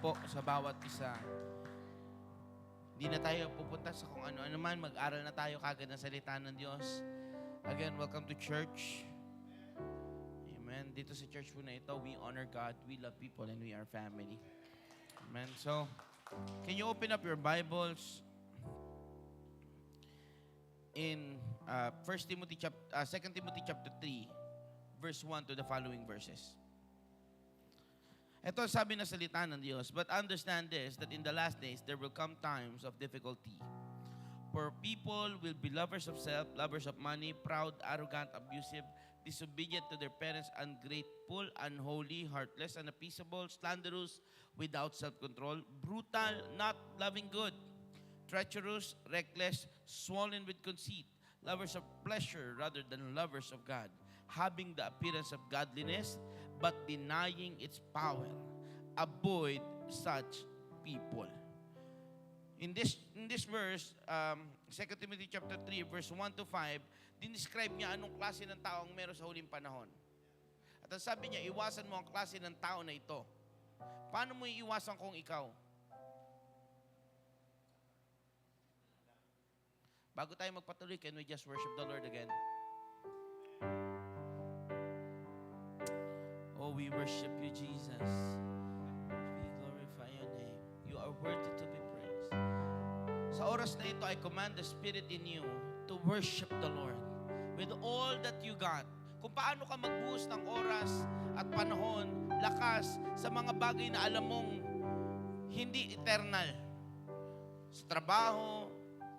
po sa bawat isa. Hindi na tayo pupunta sa kung ano-ano man. Mag-aral na tayo kagad ng salita ng Diyos. Again, welcome to church. Amen. Dito sa church po na ito, we honor God, we love people, and we are family. Amen. So, can you open up your Bibles in 2 Timothy chapter 3, verse 1 to the following verses. Ito ang sabi na salita ng Diyos. But understand this, that in the last days, there will come times of difficulty. For people will be lovers of self, lovers of money, proud, arrogant, abusive, disobedient to their parents, ungrateful, unholy, heartless, unappeasable, slanderous, without self-control, brutal, not loving good, treacherous, reckless, swollen with conceit, lovers of pleasure rather than lovers of God, having the appearance of godliness, but denying its power. Avoid such people. In this verse, 2 Timothy chapter 3, verse 1 to 5, dinescribe niya anong klase ng tao ang meron sa huling panahon. At ang sabi niya, iwasan mo ang klase ng tao na ito. Paano mo iiwasan kung ikaw? Bago tayo magpatuloy, can we just worship the Lord again? Oh, we worship you, Jesus. We glorify your name. You are worthy to be praised. Sa oras na ito, I command the Spirit in you to worship the Lord with all that you got. Kung paano ka magbuhos ng oras at panahon, lakas sa mga bagay na alam mong hindi eternal. Sa trabaho,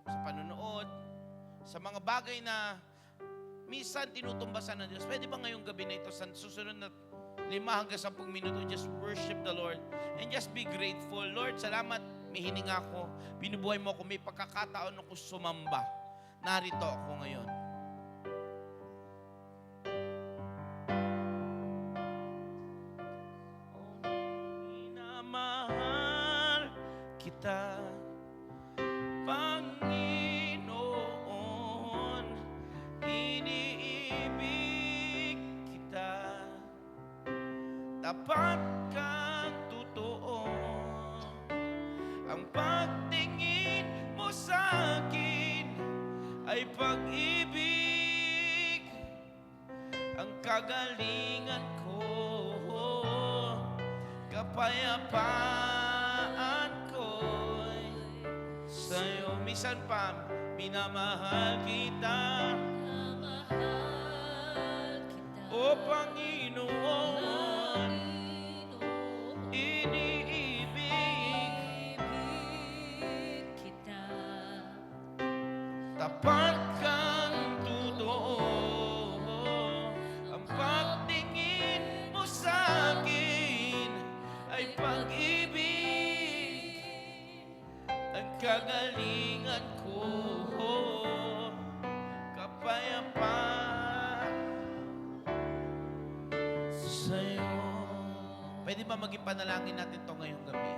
sa panunood, sa mga bagay na minsan tinutumbasan ng Diyos. Pwede ba ngayong gabi na ito, sa susunod na 5 hanggang 10 minuto, just worship the Lord and just be grateful. Lord, salamat, may hininga ako. Binubuhay mo ako, may pagkakataon ako sumamba. Narito ako ngayon. Minamahal kita, Panginoon, iniibig kita, tapat kang totoo, ang pagtingin mo sa akin ay pag-ibig, ang kagalingan ko, kapayapaan ko'y sa'yo. Minsan pa, minamahal kita, O Panginoon, iniibig kita, tapat kang totoo, ang pagtingin mo sa akin ay pag-ibig, ang kagalingan ko, kapayapaan sa'yo. Pwede ba maging panalangin natin ito ngayong gabi?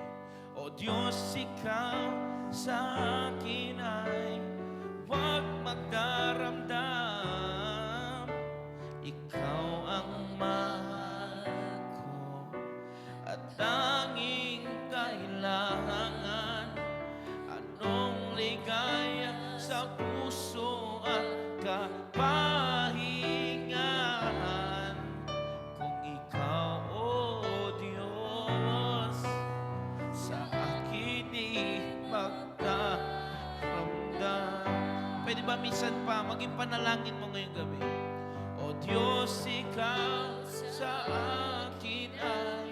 O Diyos, ikaw sa akin ay huwag magdaramdam. Ikaw ang mahal ko at tanging kailangan. Anong ligaya sa puso at kapahingahan kung ikaw, O Diyos, sa akin magdaramdam. Pwede ba minsan pa maging panalangin mo ngayong gabi? O Diyos, ikaw sa akin ay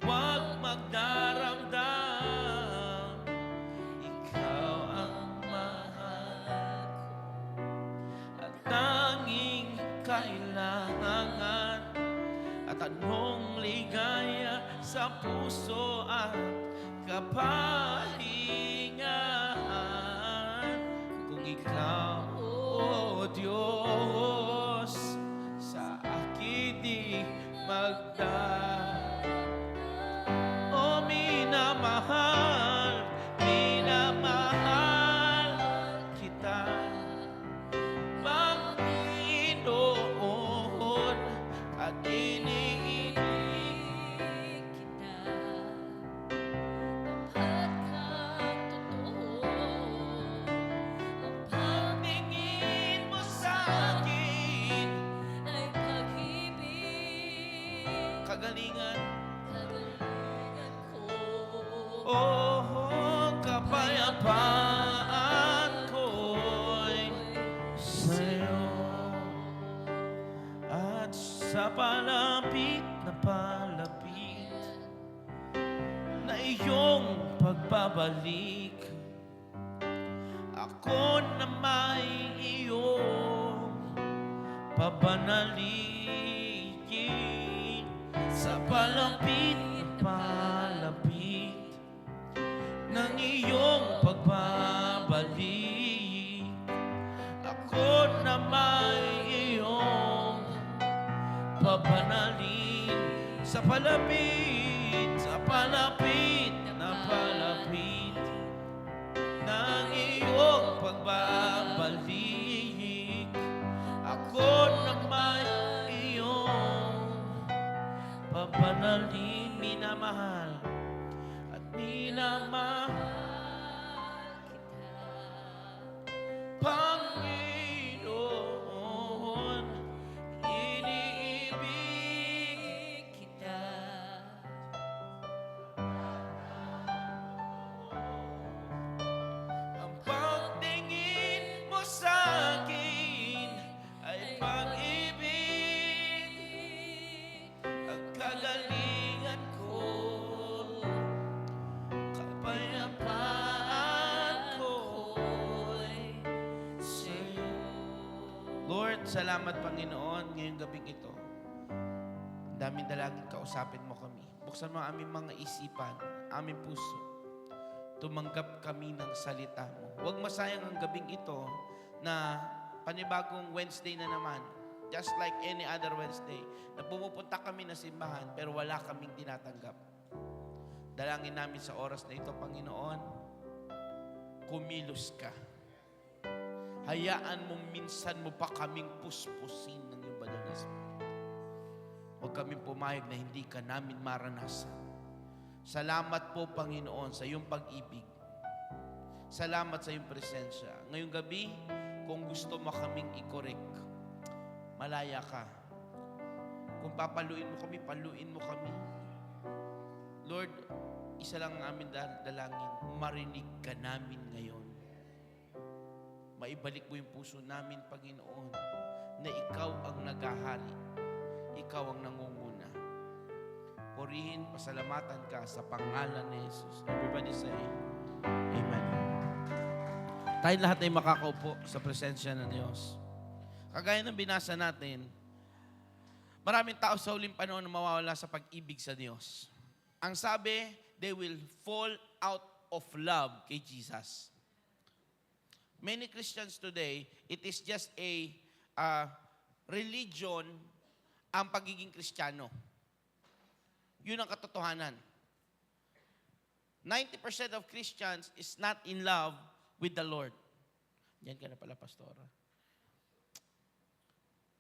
huwag magdaramdam. Ikaw ang mahal ko at tanging kailangan, at anong ligaya sa puso at kapahingahan kung ikaw, O Diyos, sa akin di O minamahal, minamahal kita, Panginoon, at iniibig kita, iyong pagbabalik. Ako na may iyong pabanalikin sa palapit na palapit ng iyong pagbabalik. Ako na may iyong pabanalin sa palapit na palapit ng iyong pagbabalik. Ako na may iyong pabanalin, minamahal at minamahal Panginoon, iniibig kita. ang pagtingin mo sa akin ay pag-ibig. Ang kagalingan ko, kapayapaan ko'y sa'yo. Lord, salamat Panginoon ngayong gabing ito. Ang daming dalangin kausapin mo kami. Buksan mo ang aming mga isipan, aming puso. Tumanggap kami ng salita mo. Huwag masayang ang gabing ito na panibagong Wednesday na naman. Just like any other Wednesday. Na pumupunta kami na simbahan pero wala kaming tinatanggap. Dalangin namin sa oras na ito, Panginoon, kumilos ka. Hayaan mong minsan mo pa kaming puspusin ng iyong banal na Espiritu. Huwag kaming pumayag na hindi ka namin maranasan. Salamat po, Panginoon, sa iyong pag-ibig. Salamat sa iyong presensya. Ngayong gabi, kung gusto mo kaming i-correct, malaya ka. Kung papaluin mo kami, paluin mo kami. Lord, isa lang ang aming dalangin, marinig ka namin ngayon. Maibalik mo yung puso namin, Panginoon, na ikaw ang naghahari, ikaw ang nangunguna. Purihin, pasalamatan ka sa pangalan ni Jesus. Everybody say, Amen. Tayo lahat ay makakaupo sa presensya ng Diyos. Kagaya ng binasa natin, maraming tao sa huling panahon na mawawala sa pag-ibig sa Diyos. Ang sabi, they will fall out of love kay Jesus. Many Christians today, it is just a religion ang pagiging Kristiyano. Yun ang katotohanan. 90% of Christians is not in love with the Lord. Yan ka na pala, Pastora.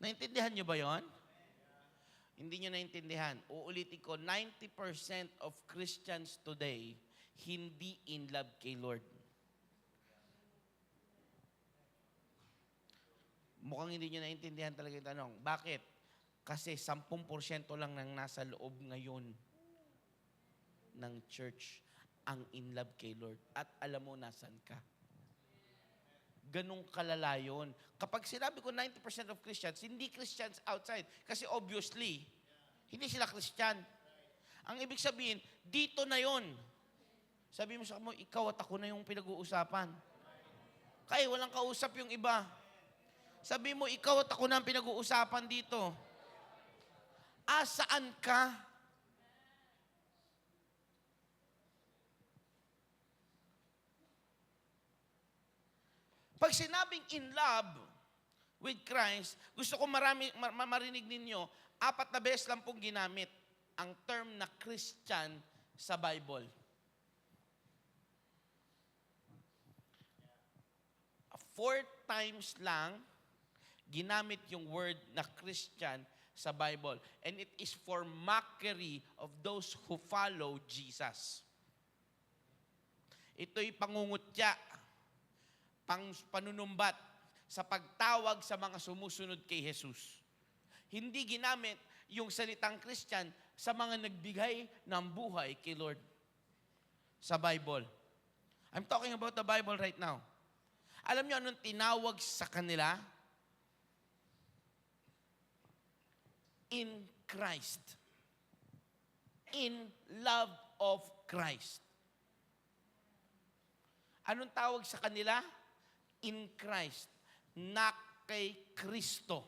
Naintindihan nyo ba yon? Hindi nyo naintindihan. Uulitin ko, 90% of Christians today, hindi in love kay Lord. Mukhang hindi nyo naintindihan talaga yung tanong. Bakit? Kasi 10% lang nang nasa loob ngayon ng church ang in love kay Lord. At alam mo nasan ka. Ganong kalala yun. Kapag sinabi ko 90% of Christians, hindi Christians outside. Kasi obviously, hindi sila Christian. Ang ibig sabihin, dito na yon. Sabi mo sa mo, ikaw at ako na yung pinag-uusapan. Kaya walang kausap yung iba. Sabi mo, ikaw at ako na ang pinag-uusapan dito. Saan ka? Pag sinabing in love with Christ, gusto ko marinig ninyo, 4 na beses lang pong ginamit ang term na Christian sa Bible. 4 times lang ginamit yung word na Christian sa Bible. And it is for mockery of those who follow Jesus. Ito'y pangungutya, panunumbat sa pagtawag sa mga sumusunod kay Jesus. Hindi ginamit yung salitang Christian sa mga nagbigay ng buhay kay Lord sa Bible. I'm talking about the Bible right now. Alam niyo anong tinawag sa kanila? In Christ. In love of Christ. Anong tawag sa kanila? In Christ. Na kay Kristo.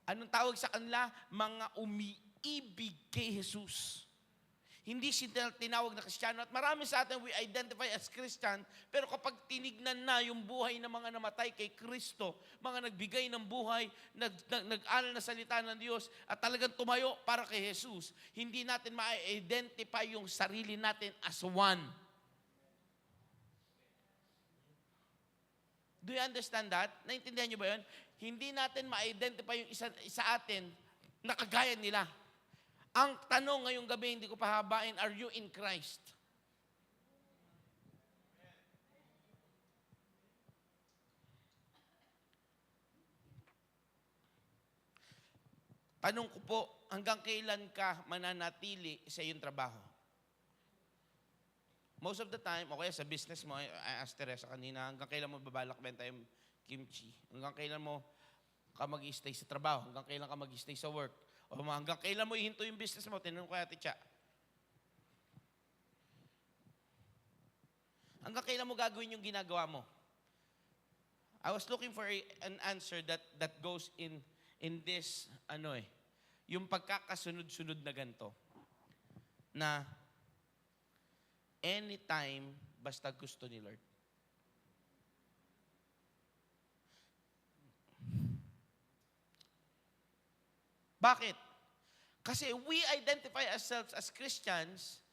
Anong tawag sa kanila? Mga umiibig kay Jesus. Hindi sila tinawag na Kristiyano. At marami sa atin, we identify as Christian, pero kapag tinignan na yung buhay ng mga namatay kay Kristo, mga nagbigay ng buhay, nag-aral na salita ng Diyos, at talagang tumayo para kay Jesus, hindi natin ma-identify yung sarili natin as one. Do you understand that? Naintindihan niyo ba yun? Hindi natin ma-identify yung isa atin na kagaya nila. Ang tanong ngayong gabi, hindi ko pahabain, are you in Christ? Tanong ko po, hanggang kailan ka mananatili sa iyong trabaho? Most of the time, o kaya sa business mo, I asked Teresa kanina, hanggang kailan mo babalak benta yung kimchi? Hanggang kailan mo ka mag-stay sa trabaho? Hanggang kailan ka mag-stay sa work? O hanggang kailan mo ihinto yung business mo? Tinanong ko Ate Cha. Hanggang kailan mo gagawin yung ginagawa mo? I was looking for an answer that goes in this, yung pagkakasunod-sunod na ganito. Na anytime, basta gusto ni Lord. Bakit? Kasi we identify ourselves as Christians,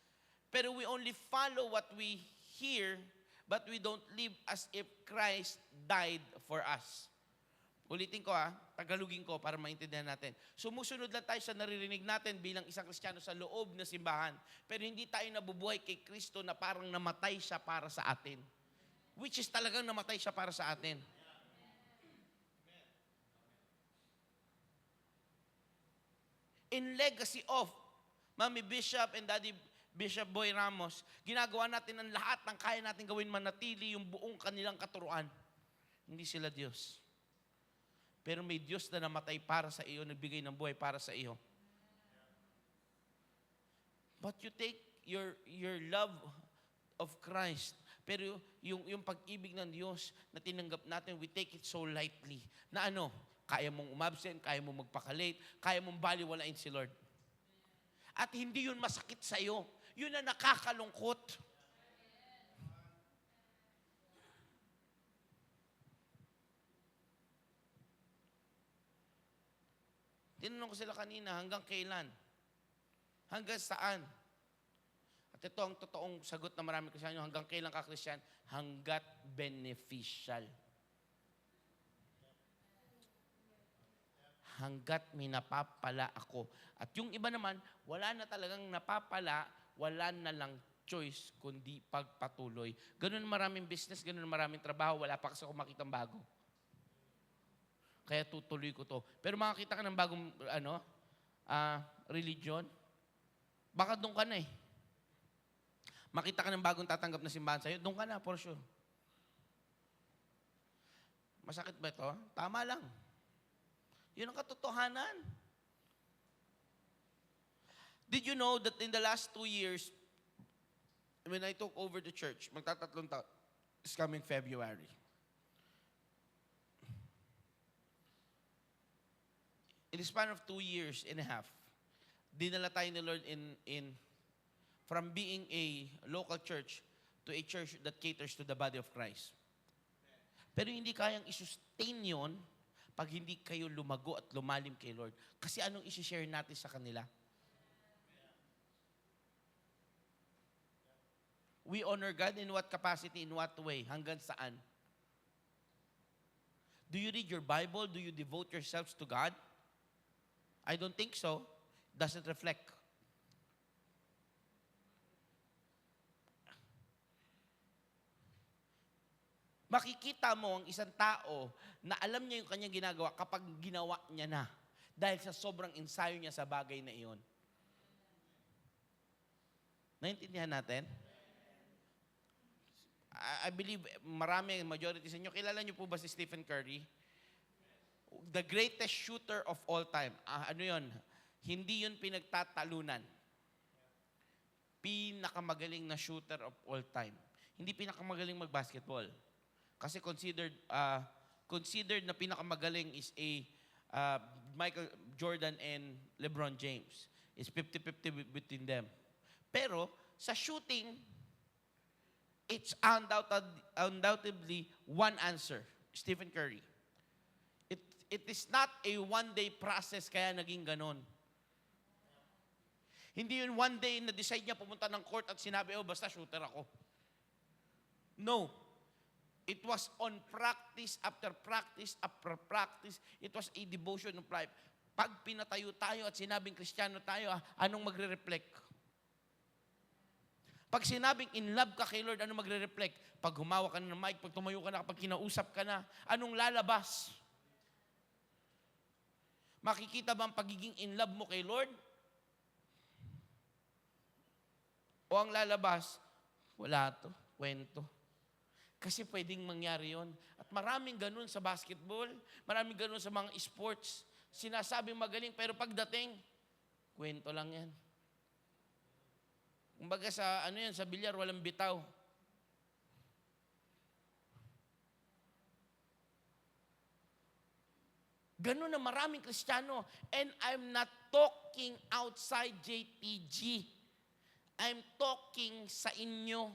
pero we only follow what we hear, but we don't live as if Christ died for us. Ulitin ko tagalugin ko para maintindihan natin. Sumusunod lang tayo sa naririnig natin bilang isang Kristiyano sa loob na simbahan, pero hindi tayo nabubuhay kay Kristo na parang namatay siya para sa atin. Which is talagang namatay siya para sa atin. In legacy of Mami Bishop and Daddy Bishop Boy Ramos, ginagawa natin ang lahat ng kaya natin gawin manatili yung buong kanilang katuruan. Hindi sila Diyos. Pero may Diyos na namatay para sa iyo, nagbigay ng buhay para sa iyo. But you take your love of Christ, pero yung pag-ibig ng Diyos na tinanggap natin, we take it so lightly. Na kaya mong umabsent, kaya mong magpakalate, kaya mong baliwalain si Lord. At hindi yun masakit sa iyo. Yun na nakakalungkot. Tinanong ko sila kanina, hanggang kailan? Hanggang saan? At ito ang totoong sagot na marami Kristiyano, hanggang kailan ka Kristyan? Hanggat beneficial. Hanggat may napapala ako. At yung iba naman, wala na talagang napapala, wala na lang choice, kundi pagpatuloy. Ganun maraming business, ganun maraming trabaho, wala pa kasi ako makitang bago. Kaya tutuloy ko to. Pero makakita ka ng bagong, religion, baka doon ka na eh. Makita ka ng bagong tatanggap na simbahan sa'yo, doon ka na, for sure. Masakit ba ito? Tama lang. Yun ang katotohanan. Did you know that in the last 2 years, when I took over the church, magtatatlong taon, this coming February, in the span of 2 years and a half, dinala tayo ni Lord from being a local church to a church that caters to the body of Christ. Pero hindi kayang isustain yon pag hindi kayo lumago at lumalim kay Lord. Kasi anong isi-share natin sa kanila? We honor God in what capacity, in what way, hanggang saan? Do you read your Bible? Do you devote yourselves to God? I don't think so. Doesn't reflect. Makikita mo ang isang tao na alam niya yung kanyang ginagawa kapag ginawa niya na. Dahil sa sobrang ensayo niya sa bagay na iyon. Naintindihan natin? I believe majority sa inyo, kilala niyo po ba si Stephen Curry? The greatest shooter of all time. Ano yun? Hindi yun pinagtatalunan. Pinakamagaling na shooter of all time. hindi pinakamagaling mag-basketball. Kasi considered na pinakamagaling is Michael Jordan and LeBron James. It's 50-50 between them. Pero sa shooting, it's undoubtedly one answer, Stephen Curry. It is not a one-day process kaya naging ganon. Hindi yun one day na decide niya pumunta ng court at sinabi, basta shooter ako. No. It was on practice after practice after practice. It was a devotion of life. Pag pinatayo tayo at sinabing Kristiyano tayo, anong magre-reflect? Pag sinabing in love ka kay Lord, anong magre-reflect? Pag humawa ka na ng mic, pag tumayo ka na, pag kinausap ka na, anong lalabas? Makikita ba ang pagiging in love mo kay Lord? O ang lalabas, wala to, kwento. Kasi pwedeng mangyari yon. At maraming ganun sa basketball, maraming ganun sa mga sports. Sinasabing magaling, pero pagdating, kwento lang yan. Kumbaga sa, sa bilyar, walang bitaw. Ganun na maraming Kristiyano. And I'm not talking outside JTG. I'm talking sa inyo.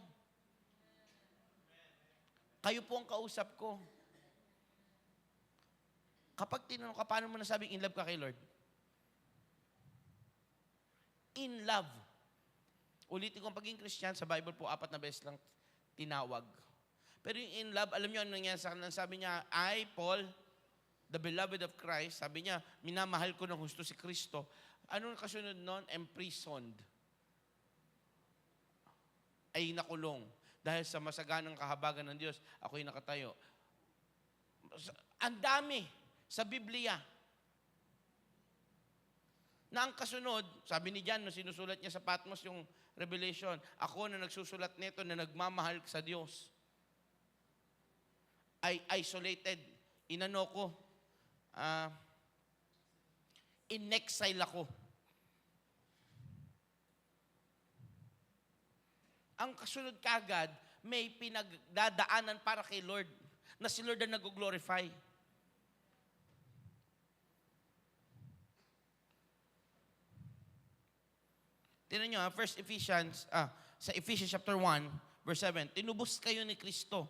Kayo po ang kausap ko. Kapag tinanong ka, paano mo nasabing in love ka kay Lord? In love. Ulitin ko, pagiging Christian, sa Bible po, 4 na beses lang tinawag. Pero yung in love, alam niyo ano nangyari sa kanila? Sabi niya, I, Paul, the beloved of Christ, sabi niya, minamahal ko ng husto si Kristo. Anong kasunod nun? Imprisoned. Ay nakulong. Dahil sa masaganang kahabagan ng Diyos, ako'y nakatayo. Ang dami sa Biblia. Na ang kasunod, sabi ni John, no, sinusulat niya sa Patmos yung Revelation, ako na nagsusulat nito na nagmamahal sa Diyos, ay isolated. Inano ko, in exile ako. Ang kasunod kagad, may pinagdadaanan para kay Lord, na si Lord ang nag-glorify. Tingnan nyo, sa Ephesians chapter 1, verse 7, tinubos kayo ni Kristo.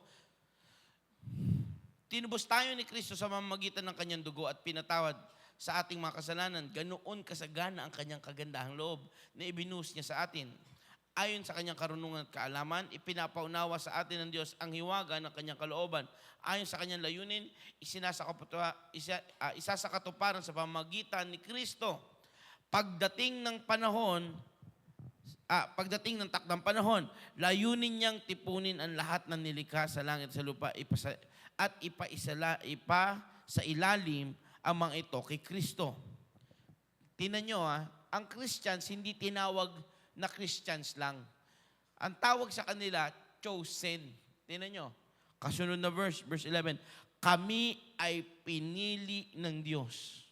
Tinubos tayo ni Kristo sa mamamagitan ng kanyang dugo at pinatawad sa ating mga kasalanan. Ganoon kasagana ang kanyang kagandahang loob na ibinuhos niya sa atin. Ayon sa kanyang karunungan at kaalaman, ipinapaunawa sa atin ng Diyos ang hiwaga ng kanyang kalooban. Ayon sa kanyang layunin, isasakatuparan sa pamamagitan ni Kristo. Pagdating ng takdang panahon, layunin niyang tipunin ang lahat ng nilikha sa langit at sa lupa at ipa sa ilalim ang mga ito kay Kristo. Tingnan nyo, ang Christians hindi tinawag na Christians lang. Ang tawag sa kanila, chosen. Tingnan nyo. Kasunod na verse 11. Kami ay pinili ng Diyos.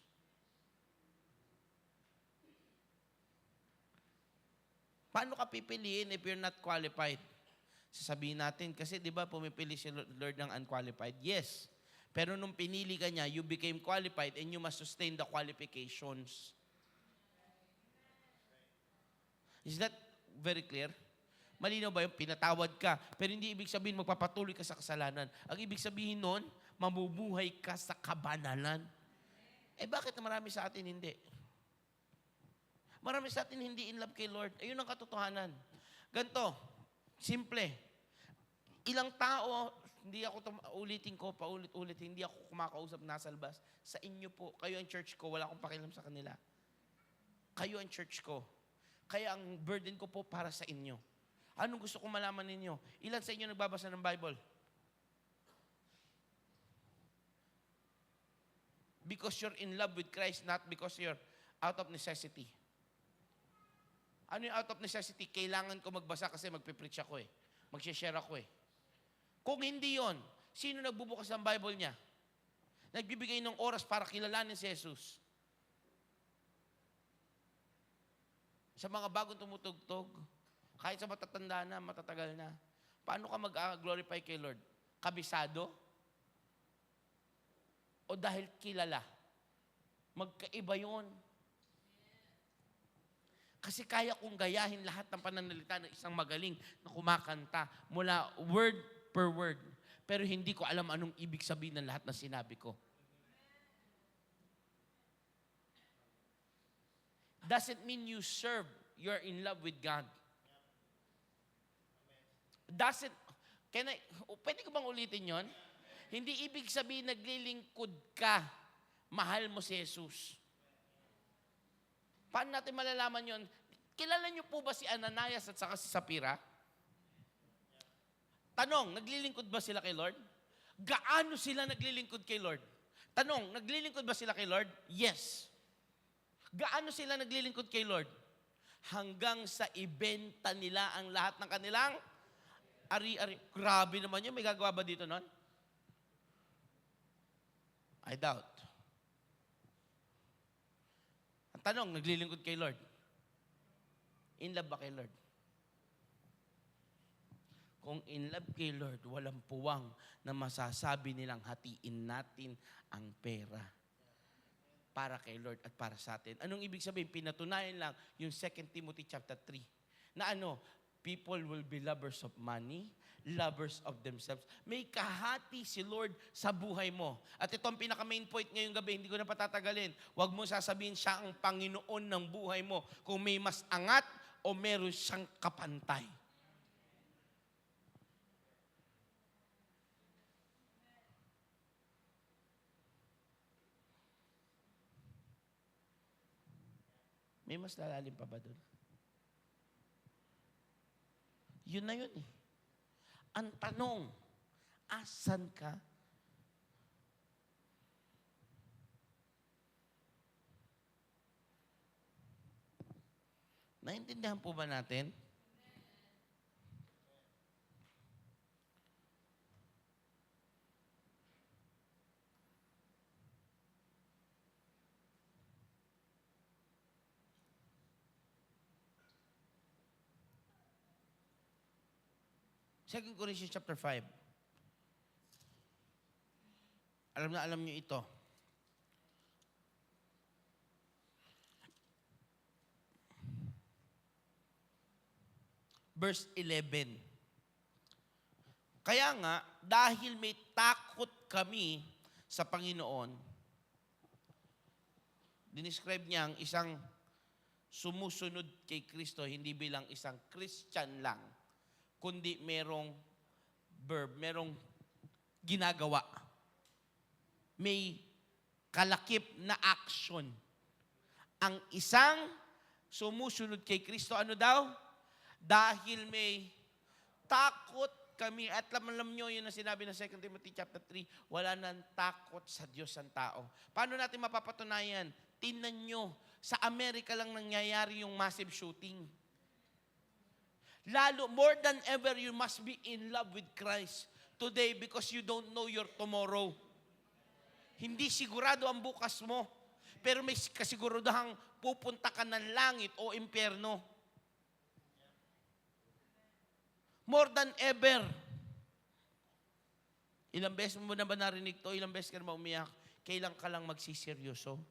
Paano ka pipiliin if you're not qualified? Sasabihin natin, kasi di ba pumipili si Lord ng unqualified? Yes. Pero nung pinili ka niya, you became qualified and you must sustain the qualifications. Is that very clear? Malinaw ba yung pinatawad ka, pero hindi ibig sabihin magpapatuloy ka sa kasalanan. Ang ibig sabihin nun, mabubuhay ka sa kabanalan. Bakit marami sa atin hindi? Marami sa atin hindi in love kay Lord. Ayun ang katotohanan. Ganto, simple. Ilang tao, hindi ako ulitin ko, paulit-ulit, hindi ako kumakausap nasa labas. Sa inyo po, kayo ang church ko, wala akong pakialam sa kanila. Kayo ang church ko. Kaya ang burden ko po para sa inyo. Anong gusto kong malaman ninyo? Ilan sa inyo nagbabasa ng Bible? Because you're in love with Christ, not because you're out of necessity. Ano yung out of necessity? Kailangan ko magbasa kasi magpipreach ako Mag-share ako Kung hindi yon, sino nagbubukas ng Bible niya? Nagbibigay ng oras para kilalanin si Jesus. Sa mga bagong tumutugtog, kahit sa matatanda na, matatagal na, Paano ka mag-glorify kay Lord? Kabisado? O dahil kilala? Magkaiba yun. Kasi kaya kong gayahin lahat ng pananalita ng isang magaling na kumakanta mula word per word. Pero hindi ko alam anong ibig sabihin ng lahat na sinabi ko. Doesn't mean you serve. You're in love with God. Pwede ko bang ulitin yon? Hindi ibig sabihin naglilingkod ka. Mahal mo si Jesus. Paano natin malalaman yon? Kilala niyo po ba si Ananias at saka si Sapphira? Tanong, naglilingkod ba sila kay Lord? Gaano sila naglilingkod kay Lord? Tanong, naglilingkod ba sila kay Lord? Yes. Gaano sila naglilingkod kay Lord? Hanggang sa ibenta nila ang lahat ng kanilang ari-ari. Grabe naman yun. May gagawa ba dito nun? I doubt. Ang tanong, naglilingkod kay Lord? In love ba kay Lord? Kung in love kay Lord, walang puwang na masasabi nilang hatiin natin ang pera para kay Lord at para sa atin. Anong ibig sabihin? Pinatunayan lang yung 2 Timothy chapter 3 na people will be lovers of money, lovers of themselves. May kahati si Lord sa buhay mo. At ito ang pinaka-main point ngayong gabi, hindi ko na patatagalin. Huwag mo sasabihin siya ang Panginoon ng buhay mo kung may mas angat o meron siyang kapantay. May mas lalalim pa ba doon? Yun na yun eh. Ang tanong, asan ka? Naintindihan po ba natin? Second Corinthians chapter 5. Alam niyo ito. Verse 11. Kaya nga, dahil may takot kami sa Panginoon, dinescribe niya ang isang sumusunod kay Kristo, hindi bilang isang Christian lang, kundi merong verb, merong ginagawa. May kalakip na action. Ang isang sumusunod kay Kristo, ano daw? Dahil may takot kami. At alam nyo, yun ang sinabi ng 2 Timothy chapter 3, wala nang takot sa Diyos ang tao. Paano natin mapapatunayan? Tingnan nyo, sa Amerika lang nangyayari yung massive shooting. Lalo, more than ever, you must be in love with Christ today because you don't know your tomorrow. Hindi sigurado ang bukas mo, pero may kasiguradahang pupunta ka ng langit o impyerno. More than ever. Ilang beses mo na ba narinig to? Ilang beses ka na umiyak? Kailan ka lang magsiseryoso?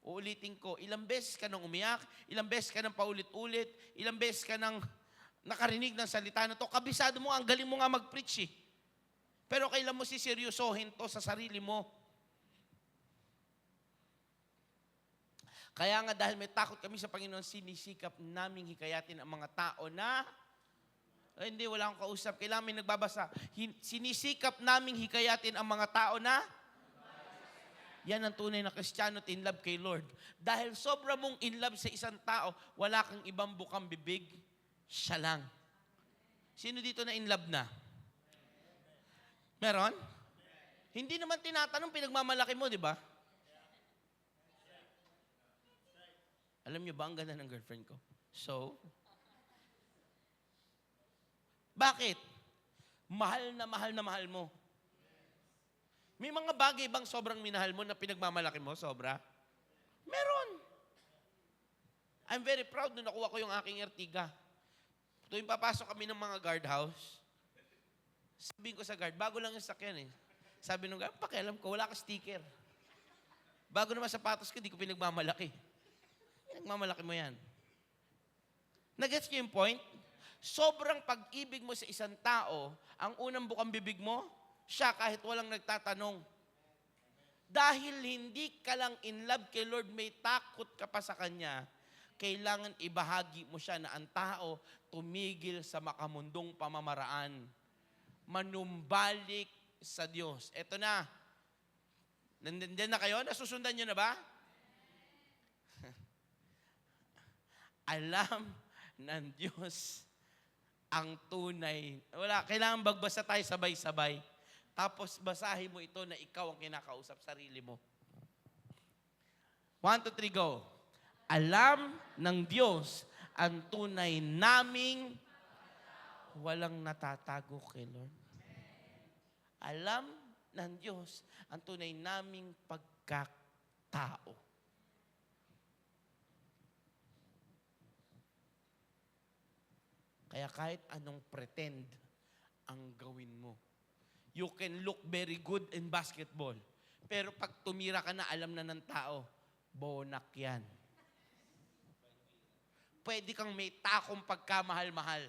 Uulitin ko, ilang beses ka nang umiyak, ilang beses ka nang paulit-ulit, ilang beses ka nang nakarinig ng salita na to, kabisado mo, ang galing mo nga mag-preach eh. Pero kailan mo siseryosohin to sa sarili mo? Kaya nga dahil may takot kami sa Panginoon, sinisikap naming hikayatin ang mga tao na, hindi, wala akong kausap, kailangan may nagbabasa. Sinisikap naming hikayatin ang mga tao na, yan ang tunay na Kristiyano at in love kay Lord. Dahil sobra mong in love sa isang tao, wala kang ibang bukang bibig, siya lang. Sino dito na in love na? Meron? Hindi naman tinatanong, pinagmamalaki mo, di ba? Alam niyo ba, ang ganda ng girlfriend ko? So, bakit? Mahal na mahal mo. May mga bagay bang sobrang minahal mo na pinagmamalaki mo, sobra? Meron. I'm very proud nung nakuha ko yung aking Ertiga. Tuwing papasok kami ng mga guardhouse, sabihin ko sa guard, bago lang yung sakyan eh. Sabi nung guard, pakialam ko, wala ka sticker. Bago naman sapatos ko, di ko pinagmamalaki. Nagmamalaki mo yan. Nagets niyo yung point? Sobrang pag-ibig mo sa isang tao, ang unang bukang bibig mo, siya kahit walang nagtatanong. Dahil hindi ka lang in love kay Lord, may takot ka pa sa Kanya, kailangan ibahagi mo siya na ang tao tumigil sa makamundong pamamaraan. Manumbalik sa Diyos. Eto na. Nandiyan na kayo? Nasusundan nyo na ba? Alam ng Diyos ang tunay. Wala, kailangan bagbasa tayo sabay-sabay. Tapos basahin mo ito na ikaw ang kinakausap sarili mo. 1, 2, 3, go. Alam ng Diyos ang tunay naming walang natatago kay Lord. Alam ng Diyos ang tunay naming pagkatao. Kaya kahit anong pretend ang gawin mo. You can look very good in basketball. Pero pag tumira ka na, alam na ng tao, bonak yan. Pwede kang may takong pagkamahal-mahal.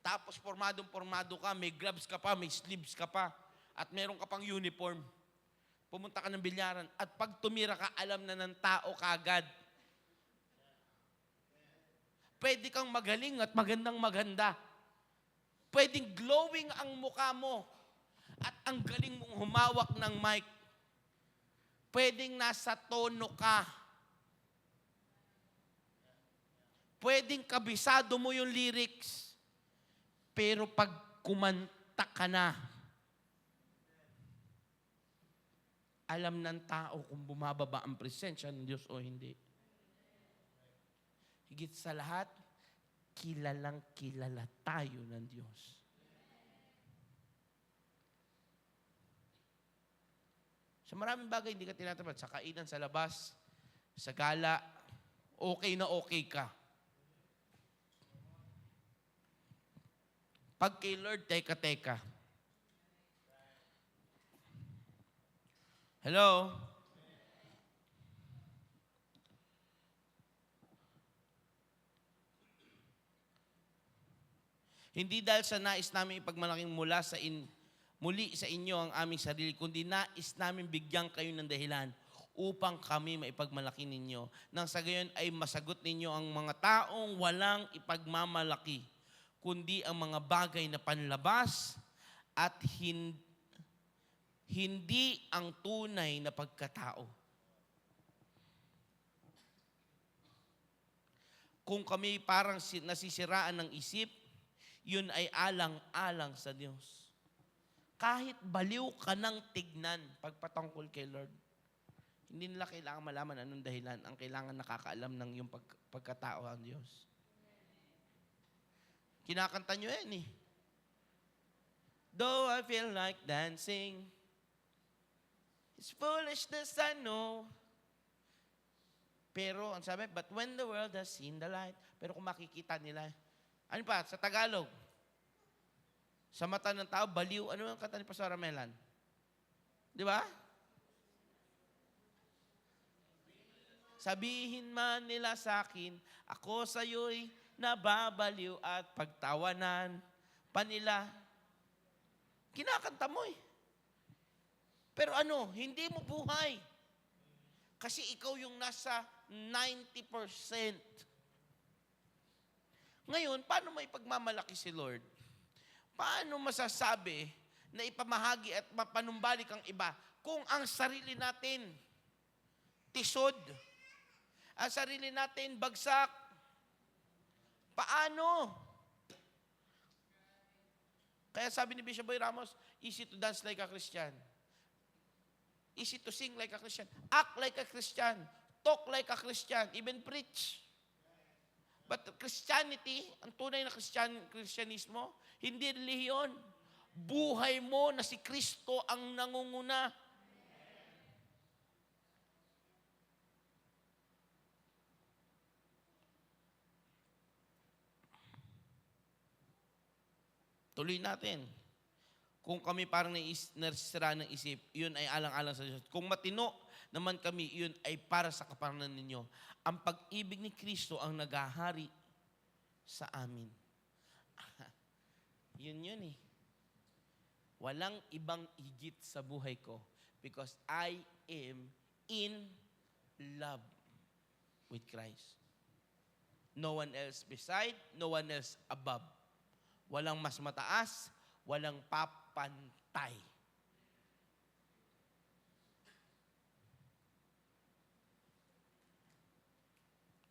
Tapos pormadong-pormado ka, may gloves ka pa, may sleeves ka pa, at meron ka pang uniform. Pumunta ka ng bilyaran, at pag tumira ka, alam na ng tao kagad. Pwede kang magaling at magandang-maganda. Pwedeng glowing ang mukha mo at ang galing mong humawak ng mic. Pwedeng nasa tono ka. Pwedeng kabisado mo yung lyrics. Pero pag kumanta ka na, alam ng tao kung bumababa ang presensya ng Diyos o hindi. Higit sa lahat, kilalang kilala tayo ng Diyos. Sa maraming bagay, hindi ka tinatamad. Sa kainan, sa labas, sa gala, okay na okay ka. Pag kay Lord, teka. Hello? Hindi dahil sa nais namin ipagmalaking muli sa inyo ang aming sarili, kundi nais namin bigyan kayo ng dahilan upang kami maipagmalaki ninyo. Nang sa gayon ay masagot ninyo ang mga taong walang ipagmamalaki, kundi ang mga bagay na panlabas at hindi ang tunay na pagkatao. Kung kami parang nasisiraan ng isip, yun ay alang-alang sa Diyos. Kahit baliw ka ng tignan pagpatungkol kay Lord, hindi nila kailangan malaman anong dahilan. Ang kailangan nakakaalam ng yung pagkatao ang Diyos. Kinakanta nyo yan eh. Though I feel like dancing, it's foolishness I know. Pero, ang sabi, but when the world has seen the light, pero kung makikita nila, ano pa, sa Tagalog, sa mata ng tao, baliw, ano ang kanta ni Pastor Ramelan? Di ba? Sabihin man nila sa akin, ako sa'yo'y nababaliw at pagtawanan pa nila. Kinakanta mo eh. Pero ano, hindi mo buhay. Kasi ikaw yung nasa 90%. Ngayon, paano may pagmamalaki si Lord? Paano masasabi na ipamahagi at mapanumbalik ang iba kung ang sarili natin tisod, ang sarili natin bagsak? Paano? Kaya sabi ni Bishop Boy Ramos, easy to dance like a Christian. Easy to sing like a Christian. Act like a Christian. Talk like a Christian. Even preach. But Christianity, ang tunay na Kristyanismo, hindi relihiyon. Buhay mo na si Kristo ang nangunguna. tuloy natin. Kung kami parang nasira ng isip, yun ay alang-alang sa Diyos. Kung matino naman kami, yun ay para sa kaparanan ninyo. Ang pag-ibig ni Kristo ang naghahari sa amin. Yun eh. Walang ibang higit sa buhay ko because I am in love with Christ. No one else beside, no one else above. Walang mas mataas, walang papantay.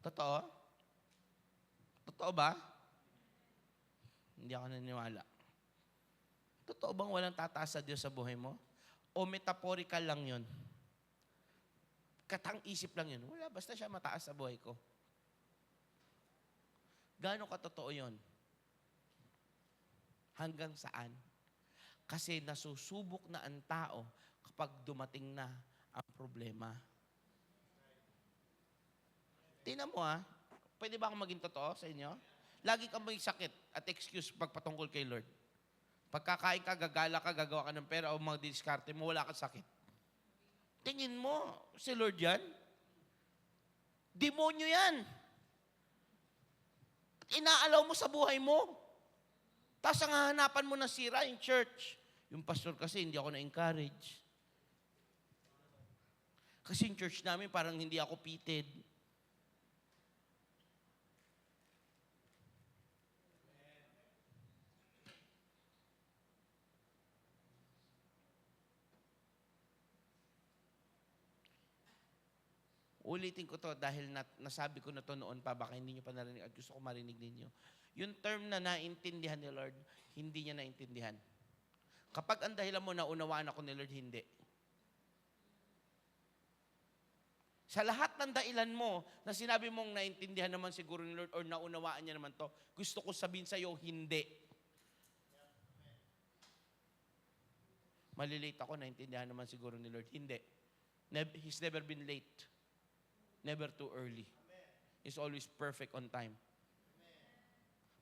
Totoo? Totoo ba? Hindi ako naniniwala. Totoo bang walang tataas sa Diyos sa buhay mo? O metaphorical lang yun? Katang-isip lang yun? Wala, basta siya mataas sa buhay ko. Gaano katotoo yun? Hanggang saan? Kasi nasusubok na ang tao kapag dumating na ang problema. Tingnan mo pwede ba akong maging totoo sa inyo? Lagi kang may sakit at excuse pagpatungkol kay Lord. Pagkakain ka, gagala ka, gagawa ka ng pera o mga diskarte mo, wala kang sakit. Tingin mo, si Lord yan? Demonyo yan. Inaalaw mo sa buhay mo. Tapos ang hahanapan mo na sira yung church. Yung pastor kasi, hindi ako na-encourage. Kasi yung church namin, parang hindi ako pitted. Ulitin ko to dahil nasabi ko na to noon pa, baka hindi nyo pa narinig at gusto ko marinig ninyo. Yung term na naintindihan ni Lord, hindi niya naintindihan. Kapag ang dahilan mo naunawaan ako ni Lord, hindi. Sa lahat ng dahilan mo na sinabi mong naintindihan naman siguro ni Lord or naunawaan niya naman to, gusto ko sabihin sa'yo, hindi. Malilate ako, naintindihan naman siguro ni Lord. Hindi. He's never been late. Never too early. He's always perfect on time.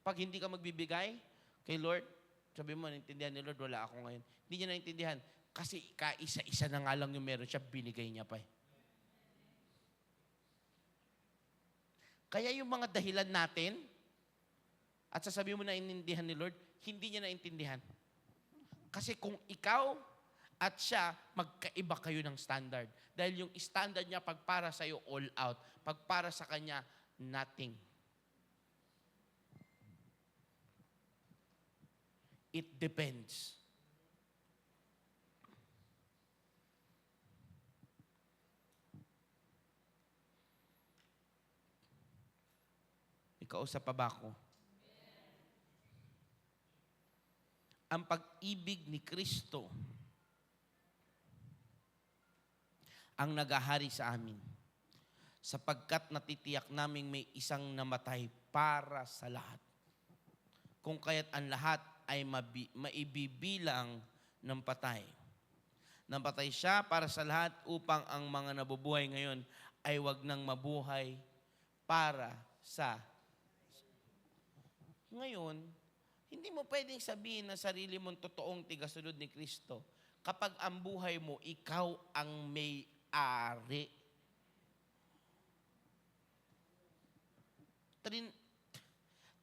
Pag hindi ka magbibigay kay Lord, sabi mo, naintindihan ni Lord, wala ako ngayon. Hindi niya naintindihan. Kasi kaisa-isa na nga lang yung meron siya, binigay niya pa eh. Kaya yung mga dahilan natin, at sasabihin mo na inindihan ni Lord, hindi niya naintindihan. Kasi kung ikaw at siya, magkaiba kayo ng standard. Dahil yung standard niya, pag para sa'yo, all out. Pag para sa kanya, nothing. It depends. Ikausap pa ba ako? Ang pag-ibig ni Kristo ang naghahari sa amin, sapagkat natitiyak naming may isang namatay para sa lahat. Kung kaya't ang lahat ay maibibilang ng patay. Nampatay siya para sa lahat upang ang mga nabubuhay ngayon ay wag nang mabuhay para sa... Ngayon, hindi mo pwedeng sabihin na sarili mong totoong tigasunod ni Kristo kapag ang buhay mo, ikaw ang may-ari.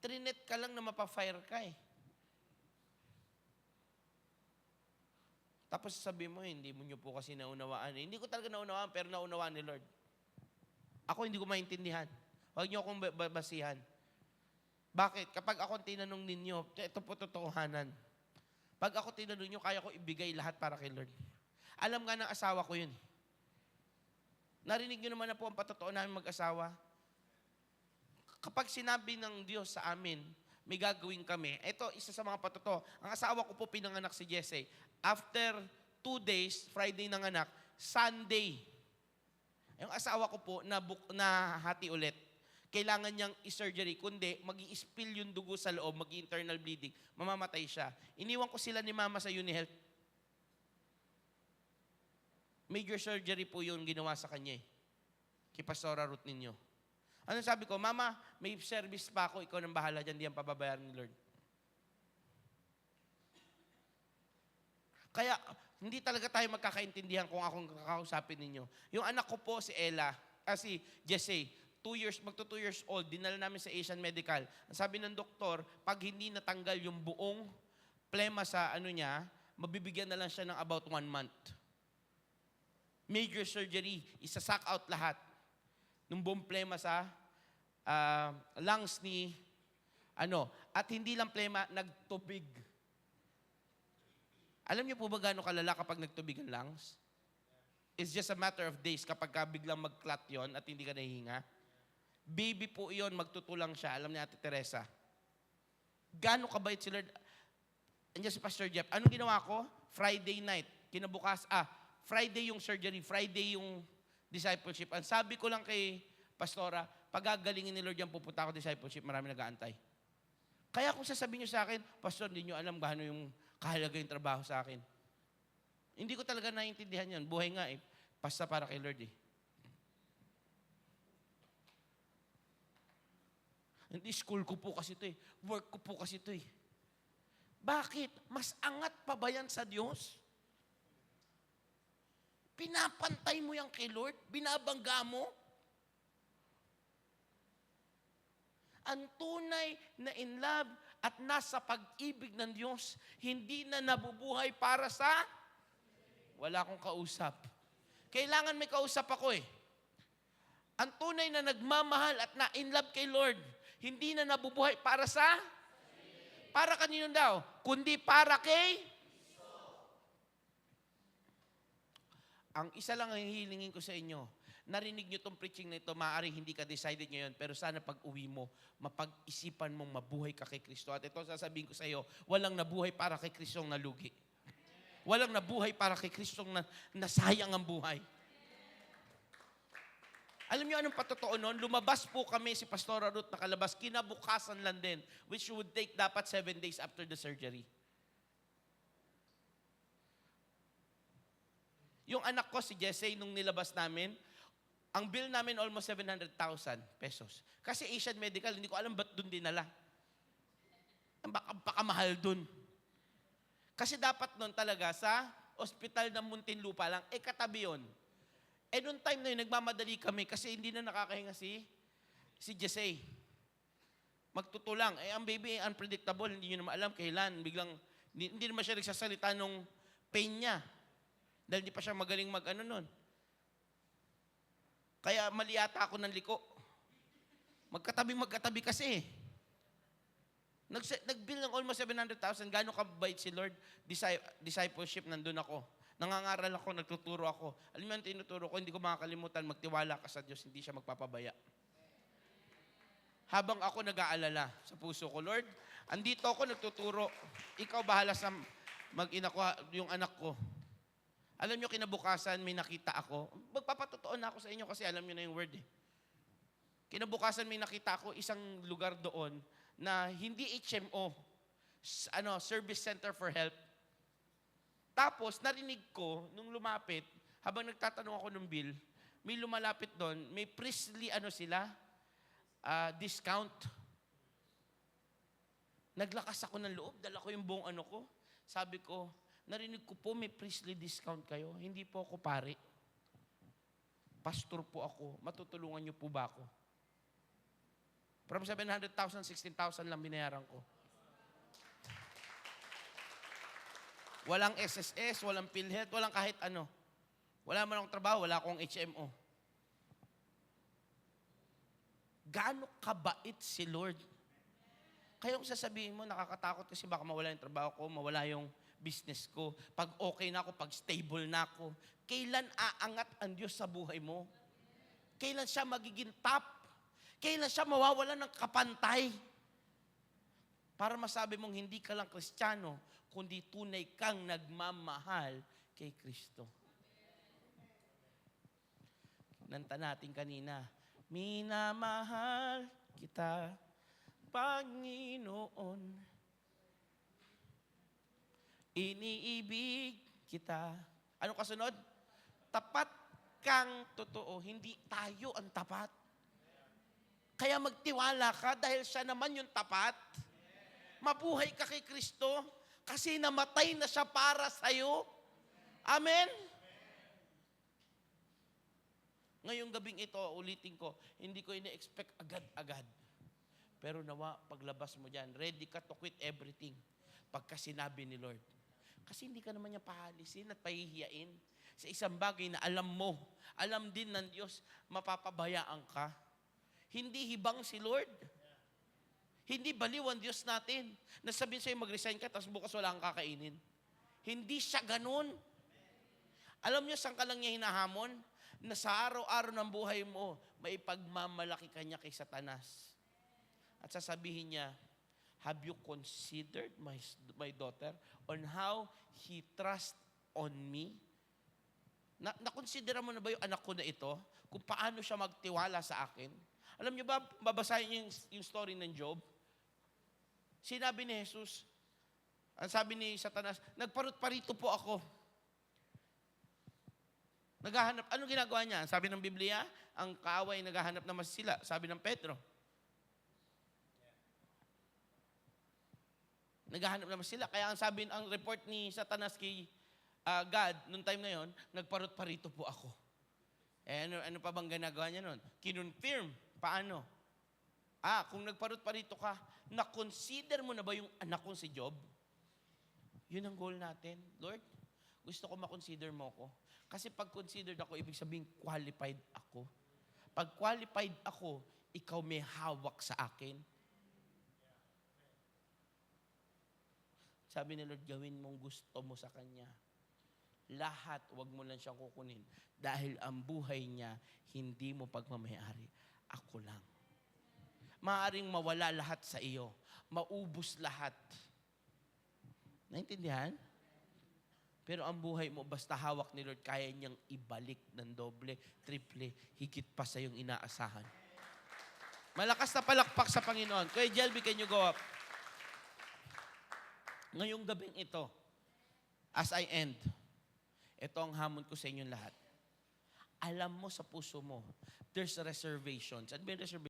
Trinet ka lang na mapafire ka eh. Tapos sabi mo, hindi mo nyo po kasi naunawaan. Hindi ko talaga naunawaan, pero naunawaan ni Lord. Ako hindi ko maintindihan. Huwag nyo akong basihan. Bakit? Kapag ako tinanong ninyo, ito po totohanan. Pag ako tinanong nyo, kaya ko ibigay lahat para kay Lord. Alam nga ng asawa ko yun. Narinig nyo naman na po ang patotoo namin mag-asawa. Kapag sinabi ng Diyos sa amin, may gagawin kami. Ito, isa sa mga patotoo. Ang asawa ko po pinanganak si Jesse. After 2 days, Friday nanganak, Sunday, yung asawa ko po na hati ulit. Kailangan niyang i-surgery, kundi mag-i-spill yung dugo sa loob, mag-internal bleeding, mamamatay siya. Iniwan ko sila ni Mama sa UniHealth. Major surgery po yung ginawa sa kanya eh. Kay Pastora Ruth ninyo. Ano sabi ko, Mama, may service pa ako, ikaw nang bahala dyan, di ang pababayaran ni Lord. Kaya, hindi talaga tayo magkakaintindihan kung akong kakausapin ninyo. Yung anak ko po, si si Jesse, 2 years old, dinala namin sa Asian Medical. Ang sabi ng doktor, pag hindi natanggal yung buong plema sa niya, mabibigyan na lang siya ng about 1 month. Major surgery, isa-suck out lahat ng buong plema sa lungs ni, at hindi lang plema, nagtubig. Alam niyo po ba gaano kalala kapag nagtubig ang lungs? It's just a matter of days kapag biglang mag-clot yon at hindi ka nahihinga. Baby po yon, magtutulang siya. Alam ni Ate Teresa. Gaano kabait si Lord? Andiyan si Pastor Jeff. Anong ginawa ko? Friday night. Friday yung surgery. Friday yung discipleship. Ang sabi ko lang kay Pastora, pagagalingin ni Lord yan, pupunta ako discipleship, marami nag-aantay. Kaya kung sasabihin niyo sa akin, Pastor, hindi niyo alam gaano yung kahalaga yung trabaho sa akin. Hindi ko talaga naiintindihan yan. Buhay nga eh. Basta para kay Lord eh. Hindi, school ko po kasi ito eh. Work ko po kasi ito eh. Bakit? Mas angat pa ba yan sa Diyos? Pinapantay mo yan kay Lord? Binabangga mo? Ang tunay na in love at nasa pag-ibig ng Diyos, hindi na nabubuhay para sa wala akong kausap. Kailangan may kausap ako eh. Ang tunay na nagmamahal at na in love kay Lord, hindi na nabubuhay para sa para kanino daw? Kundi para kay Ang isa lang ang hihilingin ko sa inyo, narinig nyo itong preaching na ito, maaaring hindi ka decided ngayon, pero sana pag uwi mo, mapag-isipan mong mabuhay ka kay Kristo. At ito sasabihin ko sa iyo, walang nabuhay para kay Kristo ang nalugi. Walang nabuhay para kay Kristo na nasayang ang buhay. Alam niyo anong patotoo nun? Lumabas po kami, si Pastora Ruth nakalabas, kinabukasan lang din, which would take dapat 7 days after the surgery. Yung anak ko, si Jesse, nung nilabas namin, ang bill namin almost 700,000 pesos. Kasi Asian Medical, hindi ko alam ba't doon dinala. Baka mahal doon. Kasi dapat noon talaga sa ospital ng Muntinlupa lang, katabi yun. Noong time na yun, nagmamadali kami kasi hindi na nakakahinga si Jesse. Magtutulang. Ang baby unpredictable, hindi nyo naman alam kailan. Biglang, hindi naman siya nagsasalita nung pain niya. Dahil di pa siya magaling nun. Kaya mali ata ako ng liko. Magkatabi kasi. Nag-bill ng almost 700,000. Gaano kabait si Lord? Discipleship, nandun ako. Nangangaral ako, nagtuturo ako. Alam mo yung tinuturo ko, hindi ko makakalimutan, magtiwala ka sa Diyos, hindi siya magpapabaya. Habang ako nag-aalala sa puso ko, Lord, andito ako nagtuturo. Ikaw bahala sa mag-ina ko, yung anak ko. Alam nyo, kinabukasan, may nakita ako. Magpapatotoo na ako sa inyo kasi alam nyo na yung word eh. Kinabukasan, may nakita ako isang lugar doon na hindi HMO, Service Center for Help. Tapos, narinig ko, nung lumapit, habang nagtatanong ako ng bill, may lumalapit doon, may priestly, discount. Naglakas ako ng loob, dala ko yung buong ko. Sabi ko, narinig ko po may priestly discount kayo. Hindi po ako pare. Pastor po ako. Matutulungan niyo po ba ako? From 700,000, 16,000 lang binayaran ko. Walang SSS, walang PhilHealth, walang kahit ano. Wala man akong trabaho, wala akong HMO. Gaano kabait si Lord? Kaya kung sasabihin mo, nakakatakot kasi baka mawala yung trabaho ko, mawala yung business ko. Pag okay na ako, pag stable na ako, kailan aangat ang Diyos sa buhay mo? Kailan siya magiging top? Kailan siya mawawalan ng kapantay? Para masabi mong hindi ka lang Kristiyano, kundi tunay kang nagmamahal kay Kristo. Nanta natin kanina, minamahal kita, Panginoon. Iniibig kita. Ano kasunod? Tapat kang totoo. Hindi tayo ang tapat. Kaya magtiwala ka dahil siya naman yung tapat. Mabuhay ka kay Kristo. Kasi namatay na siya para sa'yo. Amen? Ngayong gabing ito, ulitin ko, hindi ko ina-expect agad-agad. Pero nawa, paglabas mo dyan, ready ka to quit everything. Pagka sinabi ni Lord. Kasi hindi ka naman niya pahalisin at pahihiyain sa isang bagay na alam mo, alam din ng Diyos, mapapabayaan ka. Hindi hibang si Lord. Hindi baliw ang Diyos natin. Nasabihin sa'yo, mag-resign ka, tapos bukas wala kang kakainin. Hindi siya ganun. Alam niyo, saan ka lang niya hinahamon? Na sa araw-araw ng buhay mo, may pagmamalaki ka niya kay Satanas. At sasabihin niya, have you considered my daughter on how he trust on me? Nakonsidera mo na ba yung anak ko na ito? Kung paano siya magtiwala sa akin? Alam niyo ba, babasahin niyo yung story ng Job? Sinabi ni Jesus, ang sabi ni Satanas, nagparut-parito po ako. Naghahanap, anong ginagawa niya? Sabi ng Biblia, ang kaaway naghahanap na masisila. Sabi ng Pedro. Naghahanap naman sila. Kaya ang report ni Satanas kay God, noong time na yon, nagparut-parito po ako. Ano pa bang ginagawa niya noon? Kinonfirm. Paano? Kung nagparut-parito ka, na-consider mo na ba yung anak kong si Job? Yun ang goal natin. Lord, gusto ko ma-consider mo ko. Kasi pag considered ako, ibig sabihin qualified ako. Pag qualified ako, ikaw may hawak sa akin. Sabi ni Lord, gawin mong gusto mo sa Kanya. Lahat, wag mo lang siyang kukunin. Dahil ang buhay niya, hindi mo pagmamayari. Ako lang. Maaring mawala lahat sa iyo. Maubos lahat. Naintindihan? Pero ang buhay mo, basta hawak ni Lord, kaya niyang ibalik ng doble, triple, higit pa sa iyong inaasahan. Malakas na palakpak sa Panginoon. Kuya Jelby, can you go up? Ngayong gabing ito, as I end, ito ang hamon ko sa inyong lahat. Alam mo sa puso mo, there's reservations. Ano ba yung reservation?